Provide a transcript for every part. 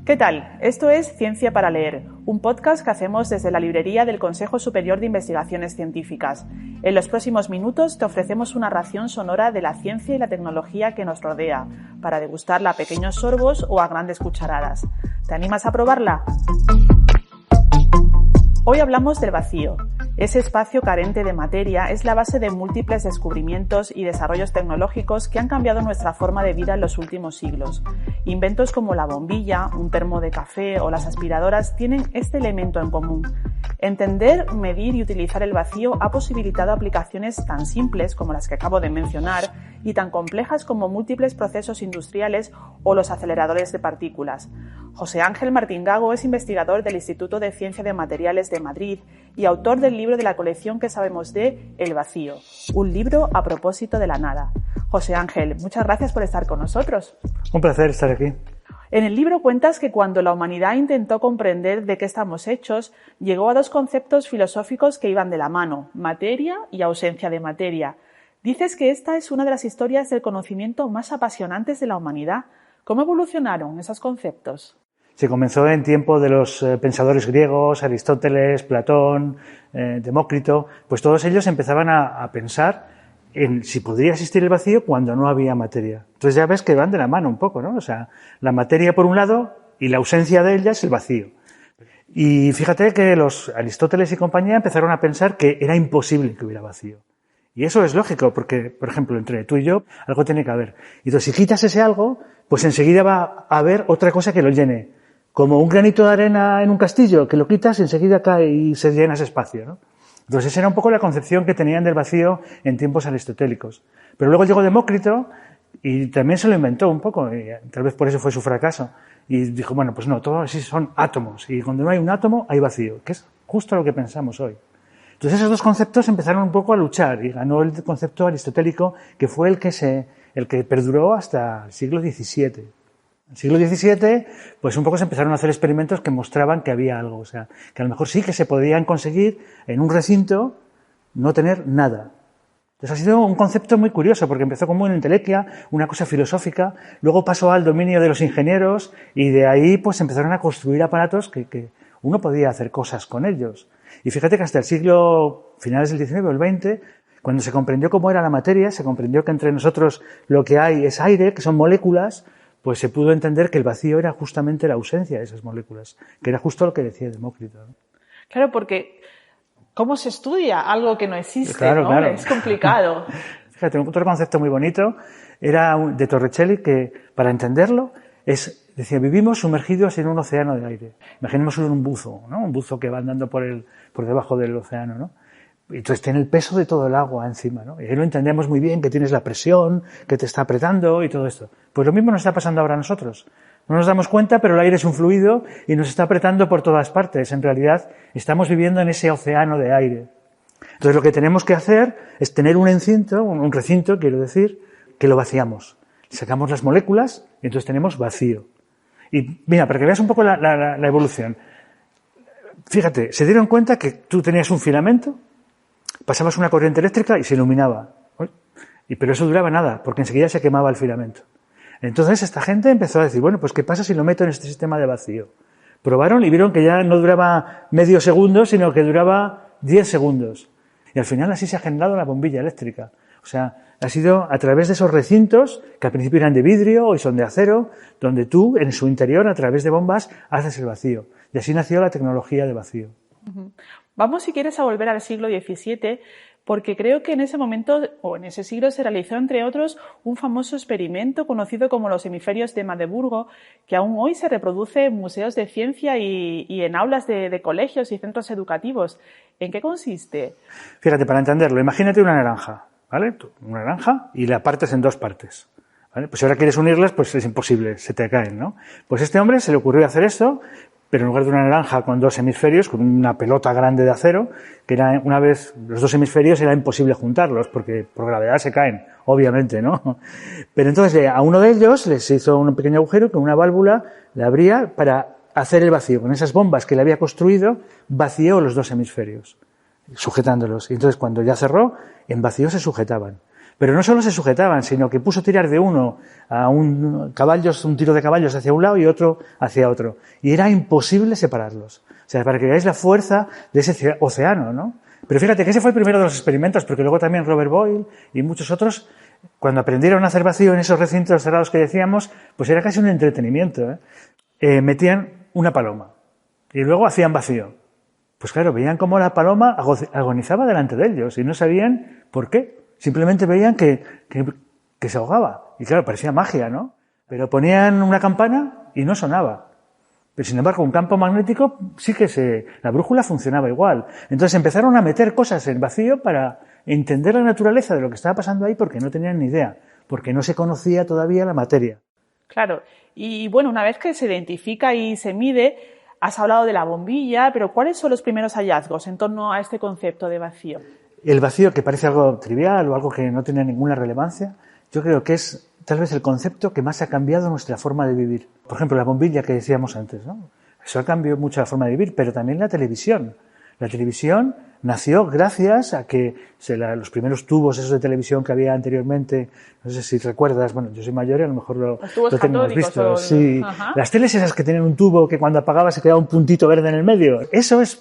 ¿Qué tal? Esto es Ciencia para Leer, un podcast que hacemos desde la librería del Consejo Superior de Investigaciones Científicas. En los próximos minutos te ofrecemos una ración sonora de la ciencia y la tecnología que nos rodea, para degustarla a pequeños sorbos o a grandes cucharadas. ¿Te animas a probarla? Hoy hablamos del vacío. Ese espacio carente de materia es la base de múltiples descubrimientos y desarrollos tecnológicos que han cambiado nuestra forma de vida en los últimos siglos. Inventos como la bombilla, un termo de café o las aspiradoras tienen este elemento en común. Entender, medir y utilizar el vacío ha posibilitado aplicaciones tan simples como las que acabo de mencionar y tan complejas como múltiples procesos industriales o los aceleradores de partículas. José Ángel Martín Gago es investigador del Instituto de Ciencia de Materiales de Madrid y autor del libro de la colección que sabemos de El vacío, un libro a propósito de la nada. José Ángel, muchas gracias por estar con nosotros. Un placer estar aquí. En el libro cuentas que cuando la humanidad intentó comprender de qué estamos hechos, llegó a dos conceptos filosóficos que iban de la mano, materia y ausencia de materia. Dices que esta es una de las historias del conocimiento más apasionantes de la humanidad. ¿Cómo evolucionaron esos conceptos? Se comenzó en tiempo de los pensadores griegos, Aristóteles, Platón, Demócrito, pues todos ellos empezaban a pensar en si podría existir el vacío cuando no había materia. Entonces ya ves que van de la mano un poco, ¿no? O sea, la materia por un lado y la ausencia de ella es el vacío. Y fíjate que los Aristóteles y compañía empezaron a pensar que era imposible que hubiera vacío. Y eso es lógico, porque, por ejemplo, entre tú y yo, algo tiene que haber. Y entonces, si quitas ese algo, pues enseguida va a haber otra cosa que lo llene. Como un granito de arena en un castillo, que lo quitas y enseguida cae y se llena ese espacio, ¿no? Entonces, esa era un poco la concepción que tenían del vacío en tiempos aristotélicos. Pero luego llegó Demócrito y también se lo inventó un poco, y tal vez por eso fue su fracaso. Y dijo, bueno, pues no, todos así son átomos, y cuando no hay un átomo, hay vacío, que es justo lo que pensamos hoy. Entonces, esos dos conceptos empezaron un poco a luchar, y ganó el concepto aristotélico, que fue el que perduró hasta el siglo XVII. En el siglo XVII, pues un poco se empezaron a hacer experimentos que mostraban que había algo, o sea, que a lo mejor sí que se podían conseguir en un recinto no tener nada. Entonces ha sido un concepto muy curioso, porque empezó como una entelequia, una cosa filosófica, luego pasó al dominio de los ingenieros y de ahí pues empezaron a construir aparatos que uno podía hacer cosas con ellos. Y fíjate que hasta el siglo, finales del XIX o el XX, cuando se comprendió cómo era la materia, se comprendió que entre nosotros lo que hay es aire, que son moléculas, pues se pudo entender que el vacío era justamente la ausencia de esas moléculas, que era justo lo que decía Demócrito, ¿no? Claro, porque ¿cómo se estudia algo que no existe? Claro, ¿no? claro. Es complicado. Fíjate, otro concepto muy bonito era de Torricelli, que para entenderlo decía, vivimos sumergidos en un océano de aire. Imaginemos un buzo, ¿no? Un buzo que va andando por debajo del océano, ¿no? Y entonces tiene el peso de todo el agua encima, ¿no? Y ahí lo entendemos muy bien, que tienes la presión, que te está apretando y todo esto. Pues lo mismo nos está pasando ahora a nosotros. No nos damos cuenta, pero el aire es un fluido y nos está apretando por todas partes. En realidad, estamos viviendo en ese océano de aire. Entonces lo que tenemos que hacer es tener un recinto, quiero decir, que lo vaciamos. Sacamos las moléculas y entonces tenemos vacío. Y mira, para que veas un poco la evolución. Fíjate, se dieron cuenta que tú tenías un filamento, pasabas una corriente eléctrica y se iluminaba. Pero eso duraba nada, porque enseguida se quemaba el filamento. Entonces esta gente empezó a decir, bueno, pues ¿qué pasa si lo meto en este sistema de vacío? Probaron y vieron que ya no duraba medio segundo, sino que duraba 10 segundos. Y al final así se ha generado la bombilla eléctrica. O sea, ha sido a través de esos recintos, que al principio eran de vidrio, hoy son de acero, donde tú, en su interior, a través de bombas, haces el vacío. Y así nació la tecnología de vacío. Vamos, si quieres, a volver al siglo XVII, porque creo que en ese momento, o en ese siglo, se realizó, entre otros, un famoso experimento conocido como los hemisferios de Magdeburgo, que aún hoy se reproduce en museos de ciencia y en aulas de colegios y centros educativos. ¿En qué consiste? Fíjate, para entenderlo, imagínate una naranja, ¿vale? Una naranja y la partes en dos partes, ¿vale? Pues si ahora quieres unirlas, pues es imposible, se te caen, ¿no? Pues a este hombre se le ocurrió hacer esto, pero en lugar de una naranja con dos hemisferios, con una pelota grande de acero, que era una vez, los dos hemisferios era imposible juntarlos, porque por gravedad se caen, obviamente, ¿no? Pero entonces a uno de ellos les hizo un pequeño agujero con una válvula, la abría para hacer el vacío. Con esas bombas que le había construido, vació los dos hemisferios, sujetándolos. Y entonces cuando ya cerró, en vacío se sujetaban. Pero no solo se sujetaban, sino que puso tirar de uno a un tiro de caballos hacia un lado y otro hacia otro. Y era imposible separarlos. O sea, para que veáis la fuerza de ese océano, ¿no? Pero fíjate que ese fue el primero de los experimentos, porque luego también Robert Boyle y muchos otros, cuando aprendieron a hacer vacío en esos recintos cerrados que decíamos, pues era casi un entretenimiento, metían una paloma y luego hacían vacío. Pues claro, veían cómo la paloma agonizaba delante de ellos y no sabían por qué. Simplemente veían que se ahogaba. Y claro, parecía magia, ¿no? Pero ponían una campana y no sonaba. Pero sin embargo, un campo magnético sí que la brújula funcionaba igual. Entonces empezaron a meter cosas en vacío para entender la naturaleza de lo que estaba pasando ahí porque no tenían ni idea, porque no se conocía todavía la materia. Claro. Y bueno, una vez que se identifica y se mide, has hablado de la bombilla, pero ¿cuáles son los primeros hallazgos en torno a este concepto de vacío? El vacío, que parece algo trivial o algo que no tiene ninguna relevancia, yo creo que es tal vez el concepto que más ha cambiado nuestra forma de vivir. Por ejemplo, la bombilla que decíamos antes, ¿no? Eso ha cambiado mucho la forma de vivir, pero también la televisión. La televisión nació gracias a que los primeros tubos esos de televisión que había anteriormente, no sé si recuerdas, bueno, yo soy mayor y a lo mejor lo tenemos visto. Sí, las teles esas que tienen un tubo que cuando apagaba se quedaba un puntito verde en el medio.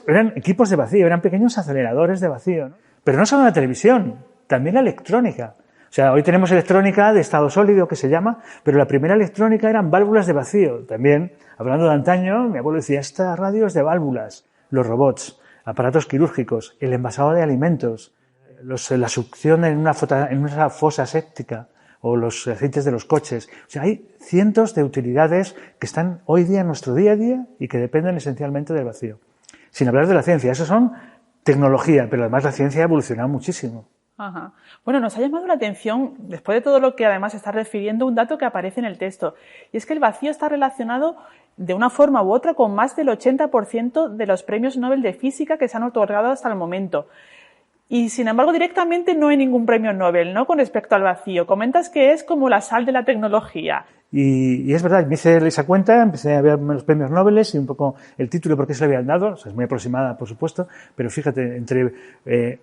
Eran equipos de vacío, eran pequeños aceleradores de vacío, ¿no? Pero no solo la televisión, también la electrónica. O sea, hoy tenemos electrónica de estado sólido, que se llama, pero la primera electrónica eran válvulas de vacío. También, hablando de antaño, mi abuelo decía, esta radio es de válvulas. Los robots, aparatos quirúrgicos, el envasado de alimentos, la succión en una fosa séptica o los aceites de los coches. O sea, hay cientos de utilidades que están hoy día en nuestro día a día y que dependen esencialmente del vacío. Sin hablar de la ciencia, eso son tecnología, pero además la ciencia ha evolucionado muchísimo. Ajá. Bueno, nos ha llamado la atención, después de todo lo que además está refiriendo, un dato que aparece en el texto, y es que el vacío está relacionado de una forma u otra con más del 80% de los premios Nobel de Física que se han otorgado hasta el momento. Y sin embargo, directamente no hay ningún premio Nobel, ¿no?, con respecto al vacío. Comentas que es como la sal de la tecnología. Y es verdad, me hice esa cuenta, empecé a ver los premios Nobel y un poco el título por qué se le habían dado, o sea, es muy aproximada, por supuesto, pero fíjate, entre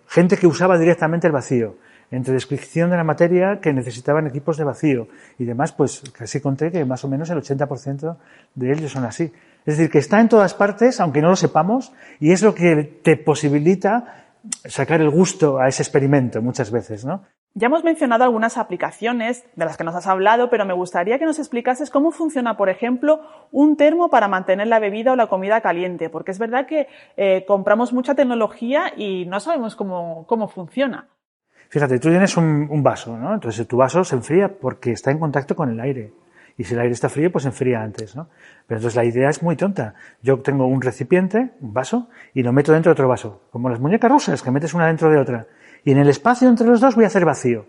gente que usaba directamente el vacío, entre descripción de la materia que necesitaban equipos de vacío y demás, pues casi conté que más o menos el 80% de ellos son así. Es decir, que está en todas partes, aunque no lo sepamos, y es lo que te posibilita sacar el gusto a ese experimento muchas veces, ¿no? Ya hemos mencionado algunas aplicaciones de las que nos has hablado, pero me gustaría que nos explicases cómo funciona, por ejemplo, un termo para mantener la bebida o la comida caliente, porque es verdad que compramos mucha tecnología y no sabemos cómo funciona. Fíjate, tú tienes un vaso, ¿no? Entonces tu vaso se enfría porque está en contacto con el aire. Y si el aire está frío, pues se enfría antes, ¿no? Pero entonces la idea es muy tonta. Yo tengo un recipiente, un vaso, y lo meto dentro de otro vaso. Como las muñecas rusas, que metes una dentro de otra. Y en el espacio entre los dos voy a hacer vacío.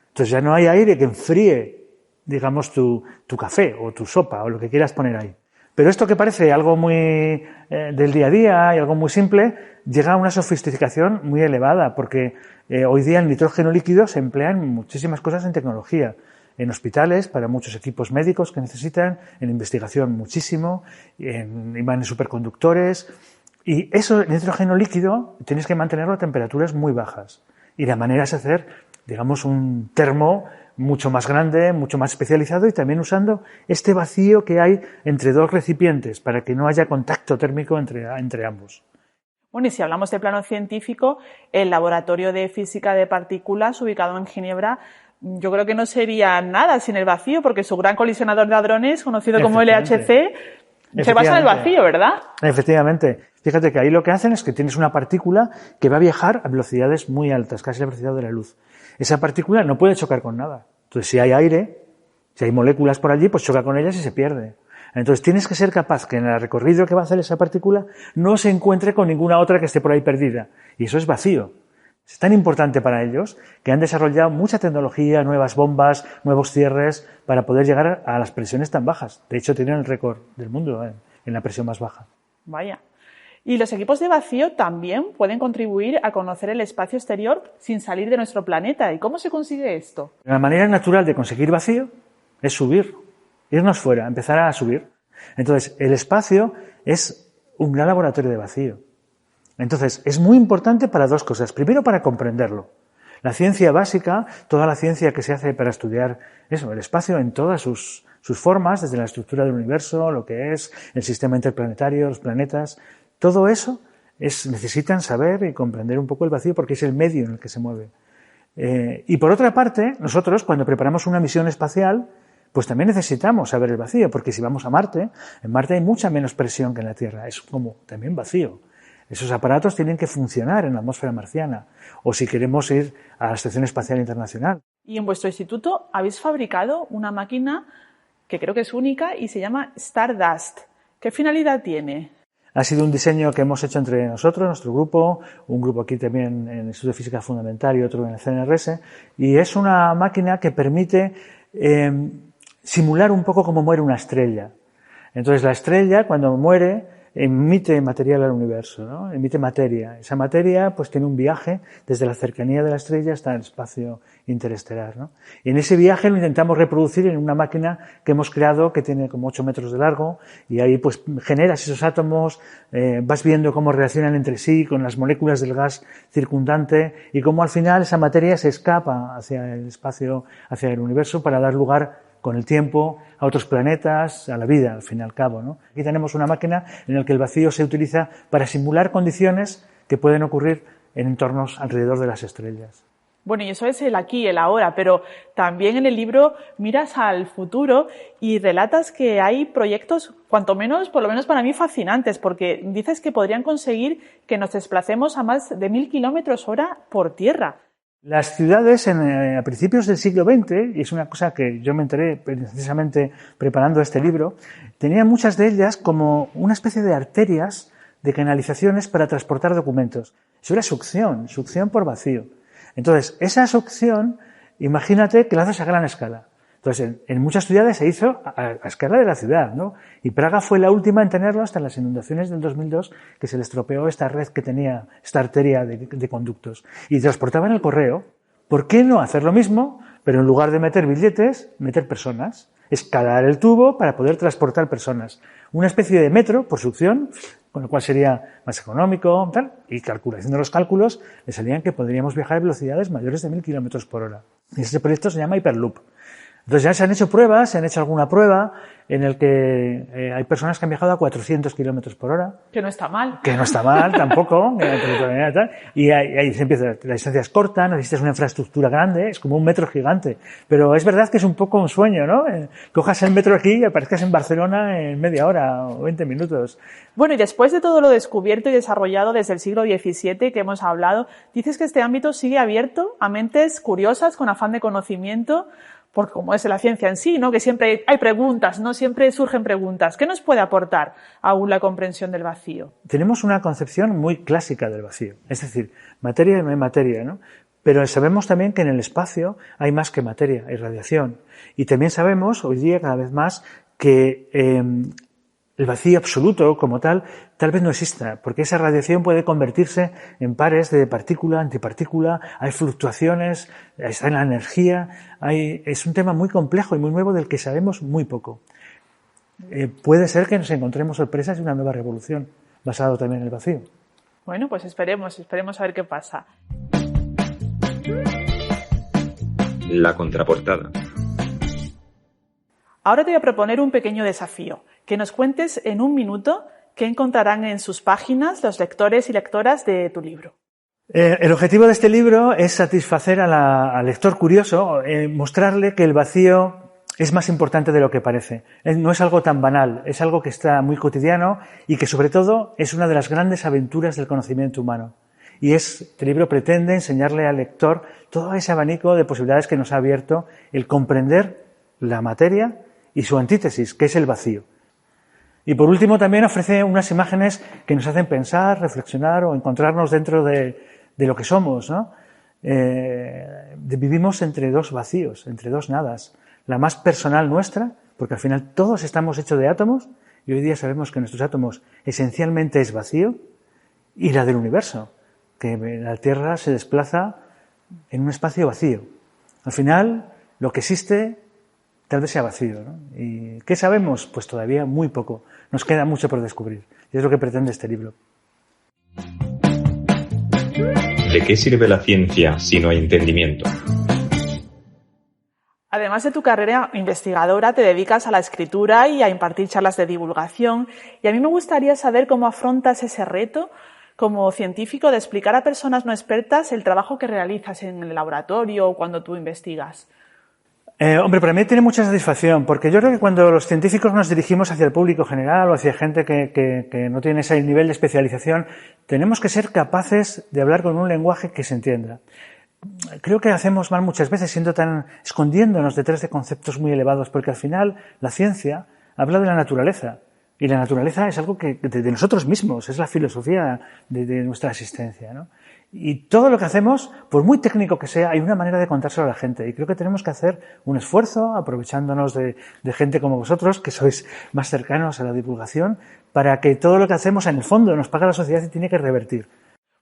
Entonces ya no hay aire que enfríe, digamos, tu café o tu sopa o lo que quieras poner ahí. Pero esto que parece algo muy del día a día y algo muy simple, llega a una sofisticación muy elevada, porque hoy día el nitrógeno líquido se emplea en muchísimas cosas en tecnología. En hospitales, para muchos equipos médicos que necesitan, en investigación muchísimo, en imanes superconductores. Y eso, el nitrógeno líquido, tienes que mantenerlo a temperaturas muy bajas. Y la manera es hacer, digamos, un termo mucho más grande, mucho más especializado y también usando este vacío que hay entre dos recipientes para que no haya contacto térmico entre ambos. Bueno, y si hablamos de plano científico, el Laboratorio de Física de Partículas, ubicado en Ginebra, yo creo que no sería nada sin el vacío, porque su gran colisionador de hadrones, conocido como LHC, se basa en el vacío, ¿verdad? Efectivamente. Fíjate que ahí lo que hacen es que tienes una partícula que va a viajar a velocidades muy altas, casi la velocidad de la luz. Esa partícula no puede chocar con nada. Entonces, si hay aire, si hay moléculas por allí, pues choca con ellas y se pierde. Entonces, tienes que ser capaz que en el recorrido que va a hacer esa partícula no se encuentre con ninguna otra que esté por ahí perdida. Y eso es vacío. Es tan importante para ellos que han desarrollado mucha tecnología, nuevas bombas, nuevos cierres para poder llegar a las presiones tan bajas. De hecho, tienen el récord del mundo en la presión más baja. Vaya. Y los equipos de vacío también pueden contribuir a conocer el espacio exterior sin salir de nuestro planeta. ¿Y cómo se consigue esto? La manera natural de conseguir vacío es subir, irnos fuera, empezar a subir. Entonces, el espacio es un gran laboratorio de vacío. Entonces, es muy importante para dos cosas. Primero, para comprenderlo. La ciencia básica, toda la ciencia que se hace para estudiar el espacio en todas sus formas, desde la estructura del universo, lo que es el sistema interplanetario, los planetas, todo eso necesitan saber y comprender un poco el vacío porque es el medio en el que se mueve. Y por otra parte, nosotros cuando preparamos una misión espacial, pues también necesitamos saber el vacío, porque si vamos a Marte, en Marte hay mucha menos presión que en la Tierra, es como también vacío. Esos aparatos tienen que funcionar en la atmósfera marciana, o si queremos ir a la Estación Espacial Internacional. Y en vuestro instituto habéis fabricado una máquina que creo que es única y se llama Stardust. ¿Qué finalidad tiene? Ha sido un diseño que hemos hecho entre nosotros, nuestro grupo, un grupo aquí también en el Instituto de Física Fundamental y otro en el CNRS, y es una máquina que permite simular un poco cómo muere una estrella. Entonces la estrella, cuando muere, emite material al universo, ¿no? Emite materia. Esa materia pues tiene un viaje desde la cercanía de la estrella hasta el espacio interestelar, ¿no? Y en ese viaje lo intentamos reproducir en una máquina que hemos creado que tiene como 8 metros de largo y ahí pues generas esos átomos, vas viendo cómo reaccionan entre sí con las moléculas del gas circundante y cómo al final esa materia se escapa hacia el espacio, hacia el universo para dar lugar con el tiempo a otros planetas, a la vida, al fin y al cabo, ¿no? Aquí tenemos una máquina en la que el vacío se utiliza para simular condiciones que pueden ocurrir en entornos alrededor de las estrellas. Bueno, y eso es el aquí, el ahora, pero también en el libro miras al futuro y relatas que hay proyectos, cuanto menos, por lo menos para mí, fascinantes, porque dices que podrían conseguir que nos desplacemos a más de 1000 km/h por tierra. Las ciudades a principios del siglo XX, y es una cosa que yo me enteré precisamente preparando este libro, tenían muchas de ellas como una especie de arterias de canalizaciones para transportar documentos. Eso era succión por vacío. Entonces, esa succión, imagínate que la haces a gran escala. Entonces, en muchas ciudades se hizo a escala de la ciudad, ¿no? Y Praga fue la última en tenerlo hasta las inundaciones del 2002, que se le estropeó esta red que tenía, esta arteria de conductos. Y transportaban el correo. ¿Por qué no hacer lo mismo, pero en lugar de meter billetes, meter personas? Escalar el tubo para poder transportar personas. Una especie de metro por succión, con lo cual sería más económico, tal, y haciendo los cálculos, le salían que podríamos viajar a velocidades mayores de 1000 km/h. Y este proyecto se llama Hyperloop. Entonces ya se han hecho pruebas, se han hecho alguna prueba en el que hay personas que han viajado a 400 km/h. Que no está mal. Que no está mal tampoco. Y ahí se empieza, la distancia es corta, necesitas una infraestructura grande, es como un metro gigante. Pero es verdad que es un poco un sueño, ¿no? Cojas el metro aquí y aparezcas en Barcelona en media hora o 20 minutos. Bueno, y después de todo lo descubierto y desarrollado desde el siglo XVII que hemos hablado, dices que este ámbito sigue abierto a mentes curiosas con afán de conocimiento, porque como es la ciencia en sí, ¿no? Que siempre hay preguntas, ¿no? Siempre surgen preguntas. ¿Qué nos puede aportar aún la comprensión del vacío? Tenemos una concepción muy clásica del vacío, es decir, materia y no hay materia, ¿no? Pero sabemos también que en el espacio hay más que materia, hay radiación. Y también sabemos, hoy día cada vez más, que el vacío absoluto como tal vez no exista, porque esa radiación puede convertirse en pares de partícula, antipartícula, hay fluctuaciones, está en la energía, es un tema muy complejo y muy nuevo del que sabemos muy poco. Puede ser que nos encontremos sorpresas y una nueva revolución basada también en el vacío. Bueno, pues esperemos a ver qué pasa. La contraportada. Ahora te voy a proponer un pequeño desafío, que nos cuentes en un minuto qué encontrarán en sus páginas los lectores y lectoras de tu libro. El objetivo de este libro es satisfacer al lector curioso, mostrarle que el vacío es más importante de lo que parece. No es algo tan banal, es algo que está muy cotidiano y que sobre todo es una de las grandes aventuras del conocimiento humano. Y este libro pretende enseñarle al lector todo ese abanico de posibilidades que nos ha abierto el comprender la materia y su antítesis, que es el vacío. Y por último también ofrece unas imágenes que nos hacen pensar, reflexionar o encontrarnos dentro de lo que somos, ¿no? Vivimos entre dos vacíos, entre dos nadas. La más personal nuestra, porque al final todos estamos hechos de átomos y hoy día sabemos que nuestros átomos esencialmente es vacío, y la del universo, que la Tierra se desplaza en un espacio vacío. Al final, lo que existe tal vez sea vacío, ¿no? ¿Y qué sabemos? Pues todavía muy poco. Nos queda mucho por descubrir. Y es lo que pretende este libro. ¿De qué sirve la ciencia si no hay entendimiento? Además de tu carrera investigadora, te dedicas a la escritura y a impartir charlas de divulgación. Y a mí me gustaría saber cómo afrontas ese reto como científico de explicar a personas no expertas el trabajo que realizas en el laboratorio o cuando tú investigas. Hombre, para mí tiene mucha satisfacción, porque yo creo que cuando los científicos nos dirigimos hacia el público general o hacia gente que no tiene ese nivel de especialización, tenemos que ser capaces de hablar con un lenguaje que se entienda. Creo que hacemos mal muchas veces escondiéndonos detrás de conceptos muy elevados, porque al final la ciencia habla de la naturaleza, y la naturaleza es algo que de nosotros mismos, es la filosofía de nuestra existencia, ¿no? Y todo lo que hacemos, por muy técnico que sea, hay una manera de contárselo a la gente. Y creo que tenemos que hacer un esfuerzo, aprovechándonos de gente como vosotros, que sois más cercanos a la divulgación, para que todo lo que hacemos, en el fondo, nos paga la sociedad y tiene que revertir.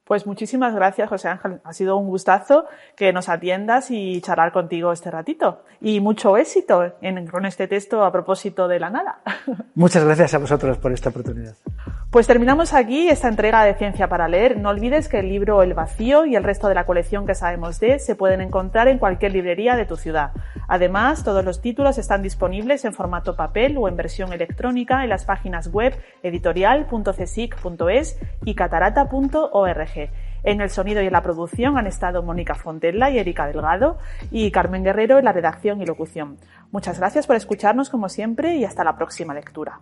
Pues muchísimas gracias, José Ángel. Ha sido un gustazo que nos atiendas y charlar contigo este ratito. Y mucho éxito con este texto a propósito de la nada. Muchas gracias a vosotros por esta oportunidad. Pues terminamos aquí esta entrega de Ciencia para Leer. No olvides que el libro El Vacío y el resto de la colección que sabemos de se pueden encontrar en cualquier librería de tu ciudad. Además, todos los títulos están disponibles en formato papel o en versión electrónica en las páginas web editorial.csic.es y catarata.org. En el sonido y en la producción han estado Mónica Fontella y Erika Delgado y Carmen Guerrero en la redacción y locución. Muchas gracias por escucharnos como siempre y hasta la próxima lectura.